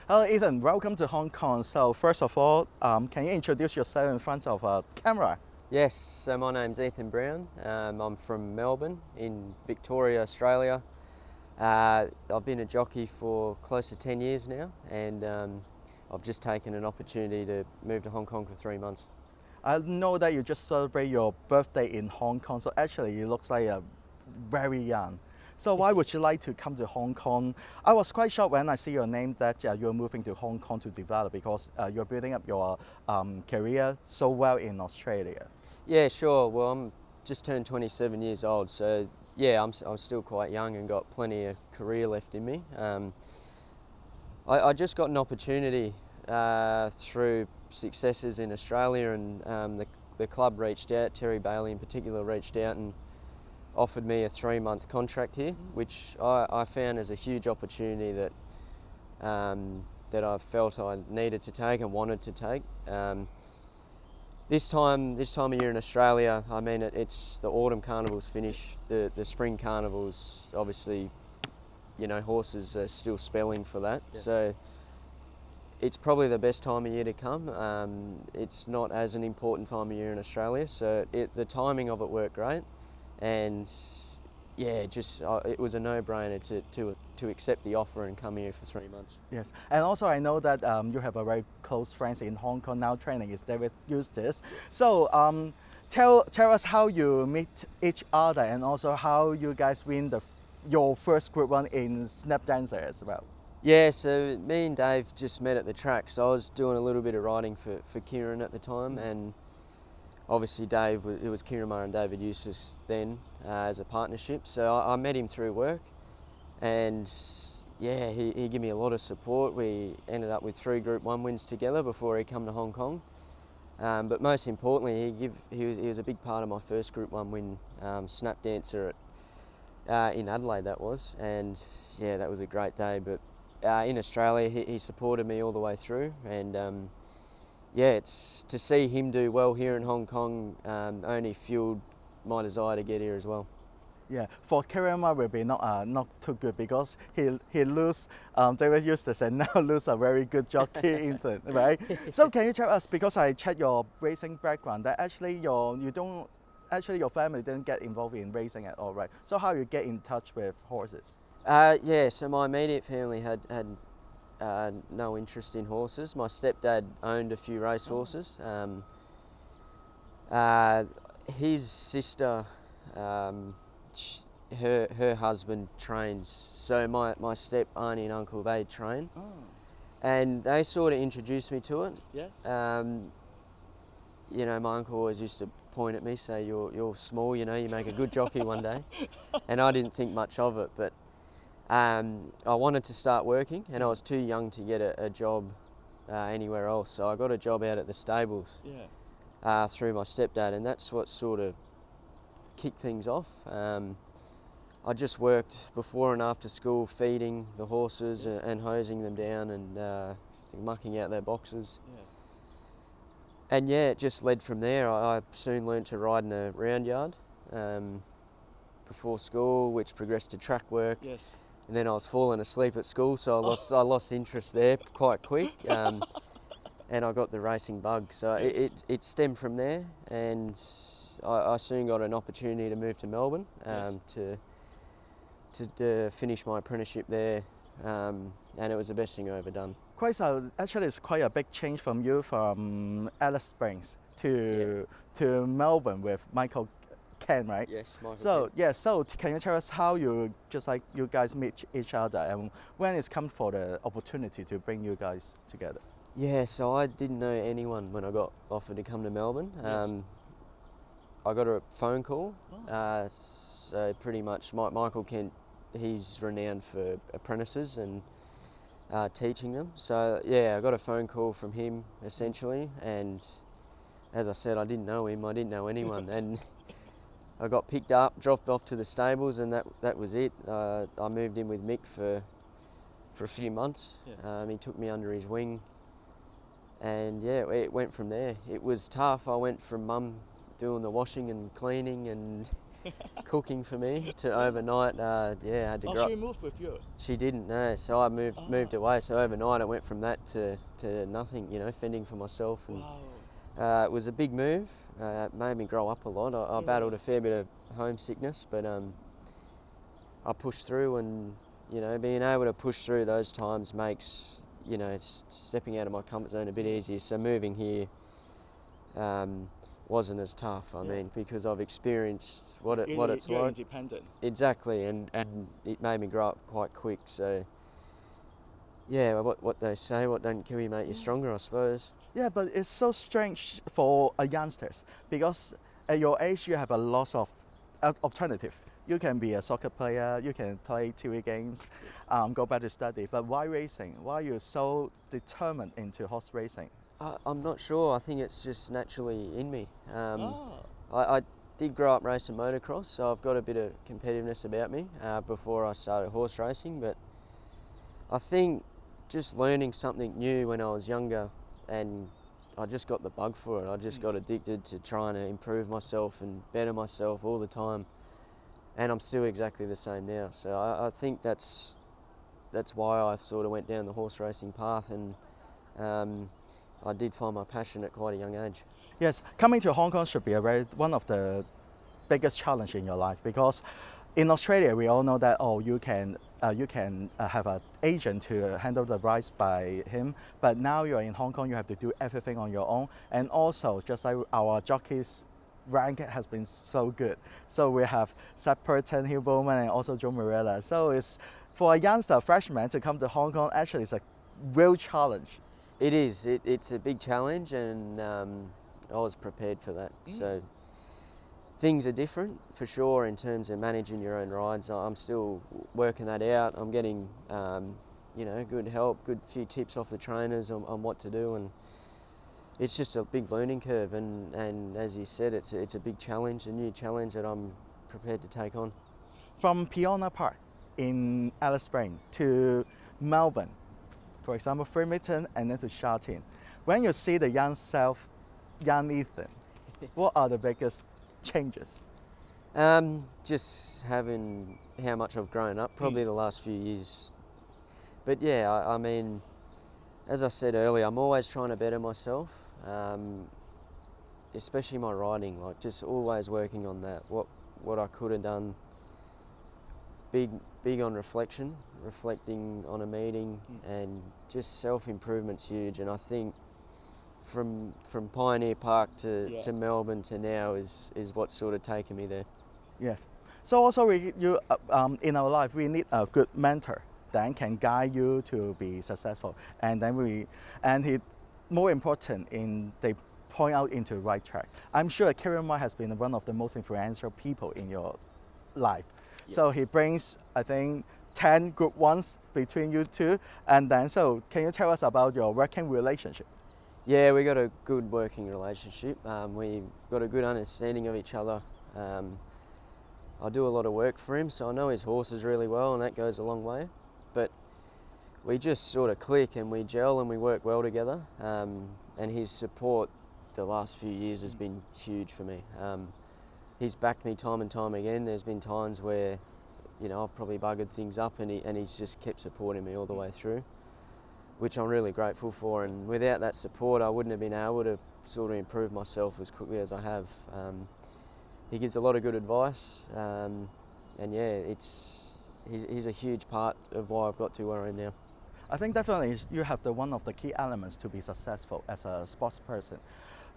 Hello, Ethan. Welcome to Hong Kong. So, first of all, can you introduce yourself in front of a camera? Yes, so my name's Ethan Brown. I'm from Melbourne in Victoria, Australia. I've been a jockey for close to 10 years now, and I've just taken an opportunity to move to Hong Kong for 3 months. I know that you just celebrate your birthday in Hong Kong, so actually you look like very young. So why would you like to come to Hong Kong? I was quite shocked when I see your name that you're moving to Hong Kong to develop because you're building up your career so well in Australia. Yeah, sure. Well, I'm just turned 27 years old, so yeah, I'm still quite young and got plenty of career left in me. I just got an opportunity through successes in Australia, and the club reached out. Terry Bailey in particular reached out and offered me a 3-month contract here, which I found as a huge opportunity that I felt I needed to take and wanted to take. This time of year in Australia, I mean, it's the autumn carnivals finish, the spring carnivals, obviously, you know, horses are still spelling for that. Yeah. So it's probably the best time of year to come. It's not as an important time of year in Australia, so the timing of it worked great. And yeah, it was a no-brainer to accept the offer and come here for 3 months. Yes, and also I know that you have a very close friends in Hong Kong now training is David Eustace. So tell us how you meet each other and also how you guys win your first Group 1 in Snap Dancer as well. Yeah, so me and Dave just met at the track. So I was doing a little bit of riding for Kieran at the time, and obviously Dave, it was Kieran Murray and David Eustace then as a partnership. So I met him through work, and yeah, he gave me a lot of support. We ended up with 3 Group 1 wins together before he come to Hong Kong. But most importantly, he was a big part of my first Group 1 win, Snap Dancer in Adelaide that was, and yeah, that was a great day. But in Australia, he supported me all the way through, and yeah, it's to see him do well here in Hong Kong only fueled my desire to get here as well. Yeah, for Kieran Murray will be not too good because he lose David Eustace and now lose a very good jockey, Ethan, right? So can you tell us, because I checked your racing background, that actually your family didn't get involved in racing at all, right? So how you get in touch with horses? Yeah, so my immediate family had no interest in horses. My stepdad owned a few race horses. His sister, her husband trains. So my step auntie and uncle, they train. Oh. And they sort of introduced me to it. Yes. You know, my uncle always used to point at me, say, you're small, you know, you make a good jockey one day. And I didn't think much of it, but I wanted to start working, and I was too young to get a job anywhere else. So I got a job out at the stables. Yeah. Through my stepdad, and that's what sort of kicked things off. I just worked before and after school feeding the horses and hosing them down and mucking out their boxes. Yeah. And yeah, it just led from there. I soon learned to ride in a round yard before school, which progressed to track work. Yes. And then I was falling asleep at school, so I lost interest there quite quick. And I got the racing bug, so it stemmed from there, and I soon got an opportunity to move to Melbourne to finish my apprenticeship there, and it was the best thing I've ever done. Actually, it's quite a big change from you from Alice Springs to Melbourne with Michael Ken, right? Yes, Michael. So Ken. yeah, so can you tell us how you guys meet each other and when it's come for the opportunity to bring you guys together? Yeah, so I didn't know anyone when I got offered to come to Melbourne. Yes. I got a phone call. Oh. So pretty much, Michael Kent, he's renowned for apprentices and teaching them. So yeah, I got a phone call from him essentially, and as I said, I didn't know him. I didn't know anyone, and I got picked up, dropped off to the stables, and that was it. I moved in with Mick for a few months. Yeah. He took me under his wing, and yeah, it went from there. It was tough. I went from mum doing the washing and cleaning and cooking for me to overnight. I had to grow. She moved with you? She didn't, no. So I moved away. So overnight I went from that to nothing, fending for myself. And, Wow. it was a big move. It made me grow up a lot. I battled a fair bit of homesickness, but I pushed through, and being able to push through those times makes stepping out of my comfort zone a bit easier. So moving here wasn't as tough. I mean, because I've experienced what it's you're like. Independent. Exactly, and it made me grow up quite quick. So yeah, what they say, what doesn't kill you make you stronger, I suppose. Yeah, but it's so strange for a youngsters because at your age you have a lot of alternative. You can be a soccer player, you can play TV games, go back to study. But why racing? Why are you so determined into horse racing? I'm not sure. I think it's just naturally in me. I did grow up racing motocross, so I've got a bit of competitiveness about me before I started horse racing. But I think just learning something new when I was younger, and I just got the bug for it. I just got addicted to trying to improve myself and better myself all the time. And I'm still exactly the same now. So I think that's why I sort of went down the horse racing path, and I did find my passion at quite a young age. Yes, coming to Hong Kong should be one of the biggest challenge in your life, because in Australia we all know that you can have an agent to handle the rights by him, but now you're in Hong Kong, you have to do everything on your own, and also just like our jockeys rank has been so good. So we have Seth Purton, Hugh Bowman, and also Joe Morella. So it's for a youngster, freshman, to come to Hong Kong, actually it's a real challenge. It is. It's a big challenge, and I was prepared for that. So things are different for sure in terms of managing your own rides. I'm still working that out. I'm getting good help, good few tips off the trainers on what to do, and it's just a big learning curve. And as you said, it's a big challenge, a new challenge that I'm prepared to take on. From Piona Park in Alice Springs to Melbourne, for example, Fremantle, and then to Sha Tin. When you see the young Ethan, what are the biggest changes? Just having how much I've grown up, probably the last few years. But yeah, I mean, as I said earlier, I'm always trying to better myself, especially my riding, like just always working on that, what I could have done. Big on reflecting on a meeting, and just self-improvement's huge. And I think from Pioneer Park to Melbourne to now is what's sort of taken me there. Yes. So also in our life we need a good mentor that can guide you to be successful, and then more important they point out into the right track. I'm sure Kieran White has been one of the most influential people in your life. Yeah. So he brings, I think, 10 good ones between you two, and then so can you tell us about your working relationship? Yeah, we got a good working relationship. We got a good understanding of each other. I do a lot of work for him, so I know his horses really well, and that goes a long way. But we just sort of click and we gel and we work well together. And his support the last few years has been huge for me. He's backed me time and time again. There's been times where, I've probably buggered things up, and he's just kept supporting me all the way through, which I'm really grateful for. And without that support, I wouldn't have been able to sort of improve myself as quickly as I have. He gives a lot of good advice, and yeah, he's a huge part of why I've got to where I am now. I think definitely you have one of the key elements to be successful as a sports person.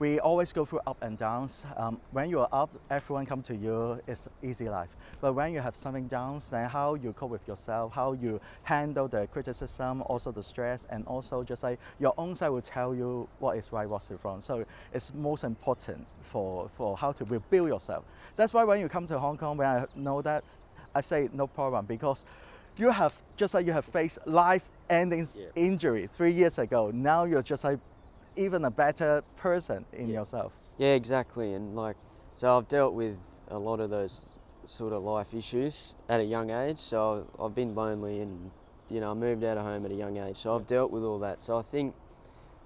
We always go through up and downs. When you are up, everyone come to you, it's easy life. But when you have something downs, then how you cope with yourself, how you handle the criticism, also the stress, and also just like your own side will tell you what is right, what's wrong. So it's most important for how to rebuild yourself. That's why when you come to Hong Kong, when I know that, I say no problem, because you have, just like you have faced life-ending injury 3 years ago, now you're just like even a better person in yourself. Yeah, exactly. And so I've dealt with a lot of those sort of life issues at a young age. So I've been lonely, and I moved out of home at a young age. So I've dealt with all that. So I think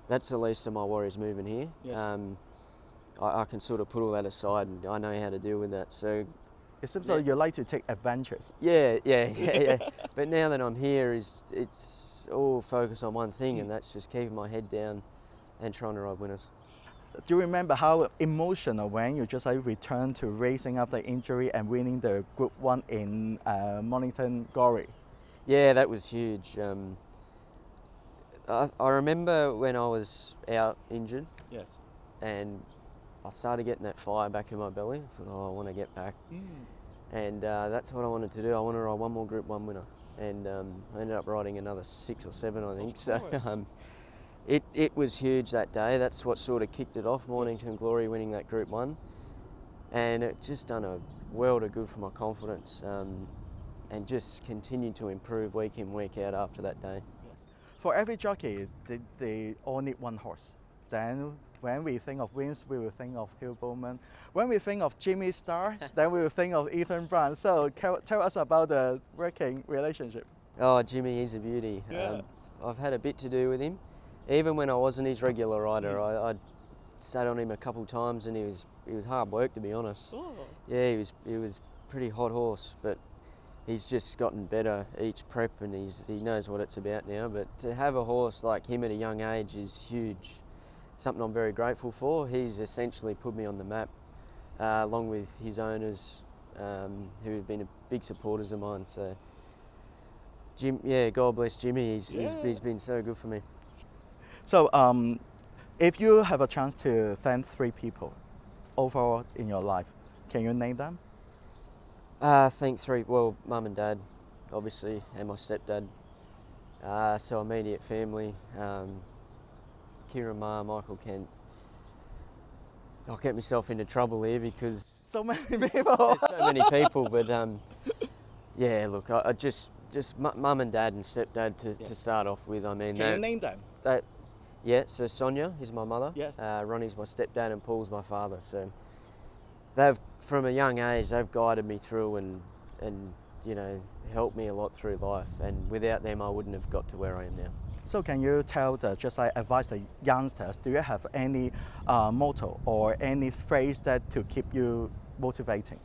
that's the least of my worries moving here. Yes. I can sort of put all that aside, and I know how to deal with that. So It seems like you like to take adventures. yeah. But now that I'm here, it's all focused on one thing, and that's just keeping my head down and trying to ride winners. Do you remember how emotional when you just like returned to racing after injury and winning the Group 1 in Mornington Glory? Yeah, that was huge. I remember when I was out injured. Yes. And I started getting that fire back in my belly. I thought, I want to get back. And that's what I wanted to do. I wanted to ride one more Group 1 winner. And I ended up riding another 6 or 7, I think. So it was huge that day. That's what sort of kicked it off, Mornington Glory winning that Group 1. And it just done a world of good for my confidence, and just continued to improve week in, week out after that day. Yes. For every jockey, they all need one horse. Then when we think of wins, we will think of Hill Bowman. When we think of Jimmy Starr, then we will think of Ethan Brown. So tell us about the working relationship. Oh, Jimmy, he's a beauty. Yeah. I've had a bit to do with him. Even when I wasn't his regular rider, I sat on him a couple of times, and he was hard work, to be honest. Oh. Yeah, he was pretty hot horse, but he's just gotten better each prep, and he knows what it's about now. But to have a horse like him at a young age is huge. Something I'm very grateful for. He's essentially put me on the map, along with his owners, who have been big supporters of mine. So, God bless Jimmy. He's been so good for me. So, if you have a chance to thank 3 people overall in your life, can you name them? Thank 3. Well, Mum and Dad, obviously, and my stepdad. So immediate family. Kieran Ma, Michael Kent. I'll get myself into trouble here because So many people. there's so many people, but yeah, look, I just Mum and Dad and stepdad to start off with. I mean, Can you name them? Yeah, so Sonia is my mother, Yeah. Ronnie's my stepdad, and Paul's my father. So they've, from a young age, they've guided me through and you know, helped me a lot through life. And without them, I wouldn't have got to where I am now. So can you advise the youngsters, do you have any motto or any phrase that to keep you motivating?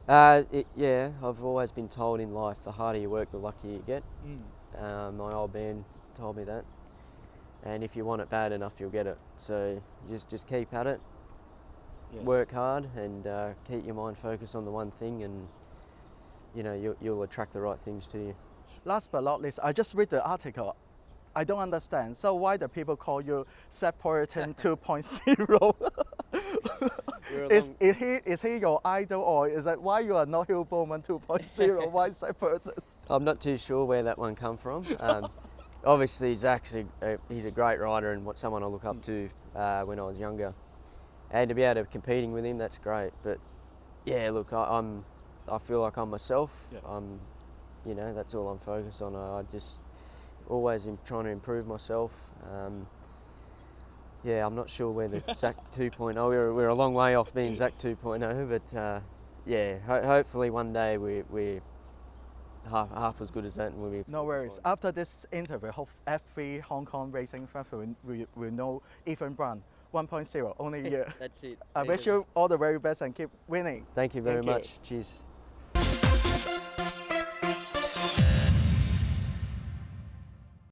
Yeah, I've always been told in life, the harder you work, the luckier you get. My old man told me that. And if you want it bad enough, you'll get it. So just keep at it, work hard, and keep your mind focused on the one thing, and you know, you'll attract the right things to you. Last but not least, I just read the article. I don't understand. So why do people call you Separaton 2.0? Is he your idol, or is that why you are not Hill Bowman 2.0? Why Separaton? I'm not too sure where that one come from. Obviously, Zach's he's a great rider and someone I look up to when I was younger, and to be able to competing with him, that's great. But yeah, look, I feel like I'm myself. You know, that's all I'm focused on. I just always am trying to improve myself. Yeah, I'm not sure where the Zach 2.0. We're a long way off being Zach 2.0, but yeah, hopefully one day we're half as good as that, and we'll be. No worries. After this interview, hope every Hong Kong racing fan will know Ethan Brown 1.0 only a year. That's it. I wish you all the very best and keep winning. Thank you very much. Cheers.